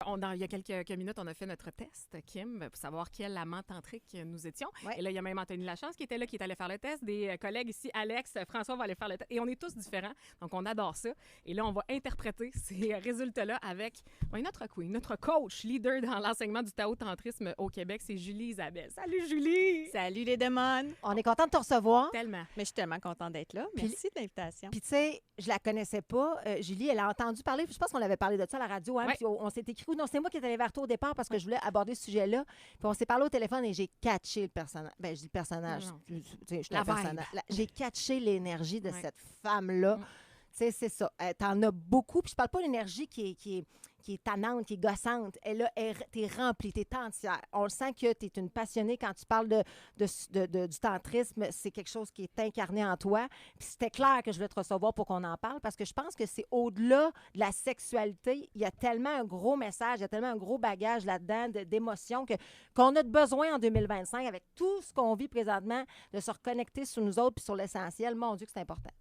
Il y a quelques minutes, on a fait notre test, Kim, pour savoir quel amant tantrique nous étions. Ouais. Et là, il y a même Anthony Lachance qui était là, qui est allé faire le test. Des collègues ici, Alex, François va aller faire le test. Et on est tous différents, donc on adore ça. Et là, on va interpréter ces résultats-là avec notre queen, notre coach, leader dans l'enseignement du Tao-tantrisme au Québec, c'est Julie Isabelle. Salut, Julie! Salut les démons! On est content de te recevoir. Tellement. Mais je suis tellement contente d'être là. Merci de l'invitation. Puis, tu sais, je la connaissais pas. Julie, elle a entendu parler. Je pense qu'on avait parlé de ça à la radio. Hein, Ouais. Puis on s'est écrit. Non, c'est moi qui étais allée vers toi au départ parce que je voulais aborder ce sujet-là. Puis on s'est parlé au téléphone et j'ai catché le personnage. Ben, je dis le personnage. Non. Tu sais, je suis La un vibe. personnage. J'ai catché l'énergie de Ouais. cette femme-là. Tu sais, c'est ça. T'en as beaucoup. Puis je parle pas d'énergie qui est tannante, qui est gossante. T'es remplie, t'es entière. On le sent que t'es une passionnée quand tu parles du tantrisme. C'est quelque chose qui est incarné en toi. Puis c'était clair que je voulais te recevoir pour qu'on en parle parce que je pense que c'est au-delà de la sexualité. Il y a tellement un gros message, il y a tellement un gros bagage là-dedans d'émotions qu'on a besoin en 2025 avec tout ce qu'on vit présentement, de se reconnecter sur nous autres puis sur l'essentiel. Mon Dieu que c'est important.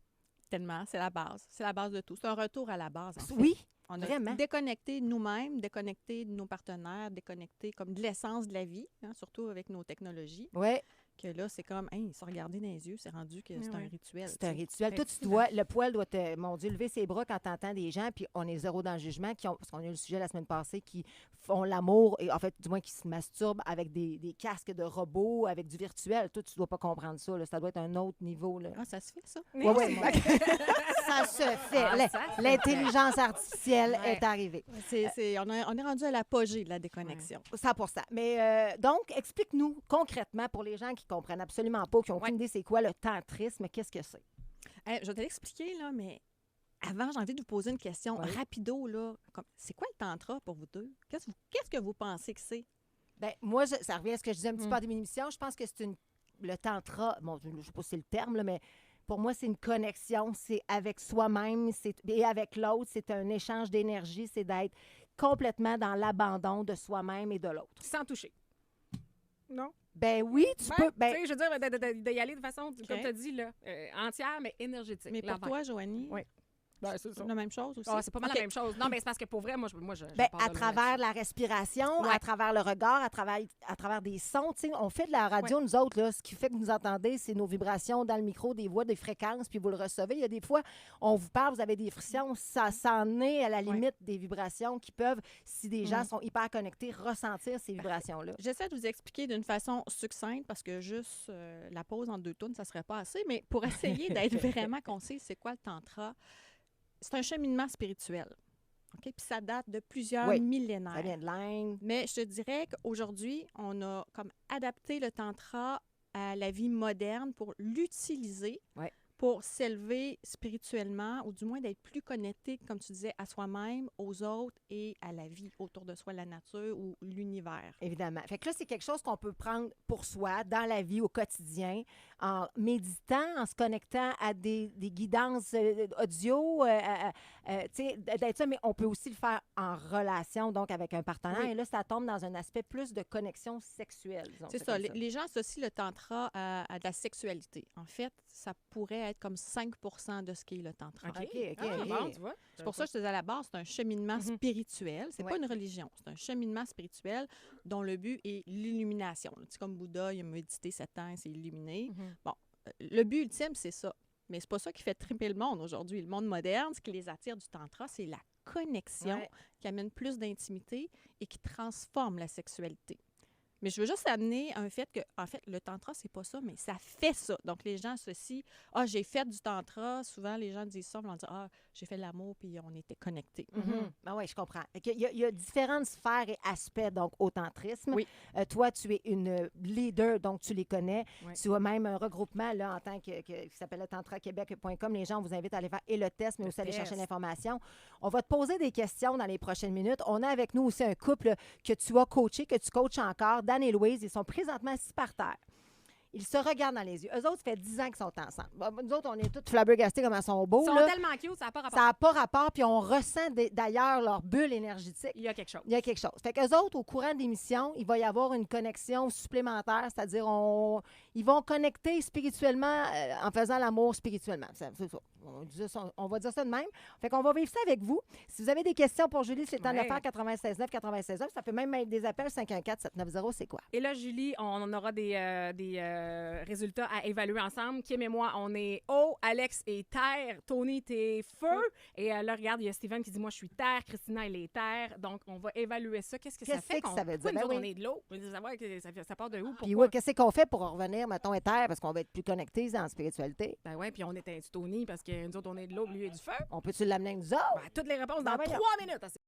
Tellement, c'est la base. C'est la base de tout. C'est un retour à la base, en fait. Oui, On a vraiment. déconnecté de nous-mêmes, déconnecté de nos partenaires, déconnecté comme de l'essence de la vie, hein, surtout avec nos technologies. Oui. Que là, c'est comme, se regarder dans les yeux, c'est rendu que c'est un rituel. C'est un tu sais. rituel. Toi, le poil doit te, mon Dieu, lever ses bras quand tu entends des gens, puis on est zéro dans le jugement, parce qu'on a eu le sujet la semaine passée, qui font l'amour, et en fait, du moins, qui se masturbent avec des casques de robots, avec du virtuel. Toi, tu dois pas comprendre ça. Là. Ça doit être un autre niveau. Là. Ah, ça se fait, ça? Oui, oui. Ça se fait. Ah, ça se fait. L'intelligence artificielle Ouais. est arrivée. On est rendu à l'apogée de la déconnexion. 100%. Mais donc, explique-nous concrètement, pour les gens qui comprennent absolument pas, qui n'ont aucune idée c'est quoi le tantrisme, qu'est-ce que c'est? Je vais te l'expliquer, là, mais avant, j'ai envie de vous poser une question rapido, là. C'est quoi le tantra pour vous deux? Qu'est-ce que vous pensez que c'est? Ben, moi, ça revient à ce que je disais un petit peu en début d'émission. Je pense que c'est le tantra, bon, je ne sais pas si c'est le terme, là, mais pour moi, c'est une connexion. C'est avec soi-même et avec l'autre. C'est un échange d'énergie. C'est d'être complètement dans l'abandon de soi-même et de l'autre. Sans toucher. Non? Ben oui, tu peux. Tu sais, je veux dire, d'y aller de façon, comme tu as dit, là, entière, mais énergétique. Mais pour toi, Joanie, Oui. Ben, c'est ça. la même chose aussi? Ah, c'est pas mal OK. la même chose. Non, mais c'est parce que pour vrai, moi, je Ben, pars à de là travers la respiration, Ouais. à travers le regard, à travers des sons. Tu sais, on fait de la radio, nous autres, là, ce qui fait que vous entendez, c'est nos vibrations dans le micro, des voix, des fréquences, puis vous le recevez. Il y a des fois, on vous parle, vous avez des frictions, ça s'en est à la limite des vibrations qui peuvent, si des gens sont hyper connectés, ressentir ces vibrations-là. J'essaie de vous expliquer d'une façon succincte parce que juste la pause en 2 tours, ça serait pas assez, mais pour essayer d'être vraiment concis, c'est quoi le tantra? C'est un cheminement spirituel. OK? Puis ça date de plusieurs millénaires. Ça vient de l'Inde. Mais je te dirais qu'aujourd'hui, on a comme adapté le tantra à la vie moderne pour l'utiliser Ouais. pour s'élever spirituellement ou du moins d'être plus connecté, comme tu disais, à soi-même, aux autres et à la vie autour de soi, la nature ou l'univers. Évidemment. Fait que là, c'est quelque chose qu'on peut prendre pour soi, dans la vie, au quotidien, en méditant, en se connectant à des guidances audio, tu sais, d'être ça, mais on peut aussi le faire en relation, donc avec un partenaire. Oui. Et là, ça tombe dans un aspect plus de connexion sexuelle, disons. C'est ça. Les gens associent le tantra à de la sexualité. En fait, ça pourrait être comme 5 de ce qu'est le tantra. OK, Ah, bon, tu vois. C'est pour ça que je te disais à la base, c'est un cheminement spirituel. C'est Ouais. pas une religion, c'est un cheminement spirituel dont le but est l'illumination. Tu sais, comme Bouddha, il a médité 7 ans, il s'est illuminé. Bon, le but ultime, c'est ça. Mais c'est pas ça qui fait triper le monde aujourd'hui. Le monde moderne, ce qui les attire du tantra, c'est la connexion qui amène plus d'intimité et qui transforme la sexualité. Mais je veux juste amener un fait que, en fait, le tantra, c'est pas ça, mais ça fait ça. Donc, les gens associent, j'ai fait du tantra. Souvent, les gens disent ça, ils vont dire, j'ai fait l'amour, puis on était connectés. Ah oui, je comprends. Il y a différentes sphères et aspects donc, au tantrisme. Oui. Toi, tu es une leader, donc tu les connais. Oui. Tu as même un regroupement là, en tant qui s'appelle le tantraquebec.com. Les gens, on vous invite à aller faire le test, mais aussi aller chercher l'information. On va te poser des questions dans les prochaines minutes. On a avec nous aussi un couple que tu as coaché, que tu coaches encore, Dan et Louise. Ils sont présentement assis par terre. Ils se regardent dans les yeux. Eux autres, ça fait 10 ans qu'ils sont ensemble. Bon, nous autres, on est tous flabbergastés comme elles sont beaux. Ils sont là. tellement cute, ça n'a pas rapport. Ça n'a pas rapport, puis on ressent d'ailleurs leur bulle énergétique. Il y a quelque chose. Il y a quelque chose. Fait qu'eux autres, au courant de l'émission, il va y avoir une connexion supplémentaire, c'est-à-dire ils vont connecter spirituellement en faisant l'amour spirituellement. C'est ça. On va dire ça de même. Fait qu'on va vivre ça avec vous. Si vous avez des questions pour Julie, c'est le temps de le Ouais. faire 96.9, 96.9. Ça peut même être des appels 514-790, c'est quoi? Et là, Julie, on aura des résultats à évaluer ensemble. Kim et moi, on est eau, Alex est terre, Tony, t'es feu. Et là, regarde, il y a Steven qui dit, moi, je suis terre, Christina, elle est terre. Donc, on va évaluer ça. Qu'est-ce que ça Qu'est-ce fait? que ça veut dire? Pourquoi nous Ben autres, oui. on est de l'eau? On veut savoir que ça part de où? Puis Pourquoi? oui, qu'est-ce qu'on fait pour revenir, mettons, à terre, parce qu'on va être plus connectés en spiritualité? Ben ouais, puis on est un Tony parce que nous autres, on est de l'eau, lui, il est du feu. On peut-tu l'amener avec nous autres? Ben, toutes les réponses Ben dans voyons. 3 minutes.